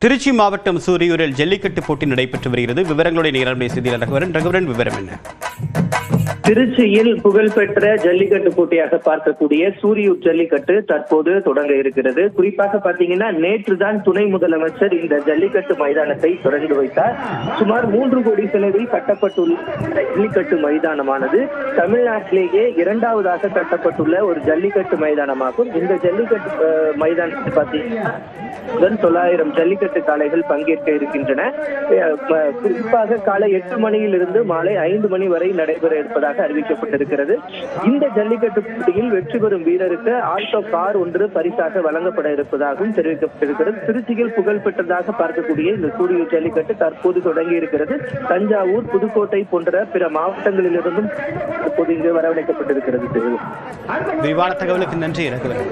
திருச்சி மாவட்டம் சூரியூரில் ஜல்லிக்கட்டு போட்டி நடைபெற்று வருகிறது. விவரங்களுடைய நேரடி செய்தியாளர் ரகுவரன், விவரம் என்ன? திருச்சியில் புகழ்பெற்ற ஜல்லிக்கட்டு போட்டியாக பார்க்கக்கூடிய சூரியூர் ஜல்லிக்கட்டு தற்போது தொடங்க இருக்கிறது. குறிப்பாக பாத்தீங்கன்னா நேற்று தான் துணை முதலமைச்சர் இந்த ஜல்லிக்கட்டு மைதானத்தை தொடங்கி வைத்தார். சுமார் 3 கோடி செலவில் கட்டப்பட்டுள்ள ஜல்லிக்கட்டு மைதானமானது தமிழ்நாட்டிலேயே 2வது கட்டப்பட்டுள்ள ஒரு ஜல்லிக்கட்டு மைதானமாகும். இந்த ஜல்லிக்கட்டு மைதானத்தில் பாத்தீங்கன்னா 900 ஜல்லிக்கட்டு காளைகள் பங்கேற்க இருக்கின்றன. குறிப்பாக காலை 8 மணியிலிருந்து மாலை 5 மணி வரை நடைபெற இருப்பதாக அறிவிக்கப்பட்டிருக்கிறது. இந்த ஜல்லிக்கட்டு போட்டியில் வெற்றி பெறும் வீரருக்கு ஆல்டோ கார் ஒன்று பரிசாக வழங்கப்பட இருப்பதாகவும் தெரிவிக்கப்பட்டிருக்கிறது. திருச்சியில் புகழ்பெற்றதாக பார்க்கக்கூடிய இந்த சூரியூர் ஜல்லிக்கட்டு தற்போது தொடங்கி இருக்கிறது. தஞ்சாவூர், புதுக்கோட்டை போன்ற பிற மாவட்டங்களிலிருந்தும் தற்போது இங்கு வரவழைக்கப்பட்டிருக்கிறது. விரிவான தகவலுக்கு நன்றி ரகுவரன்.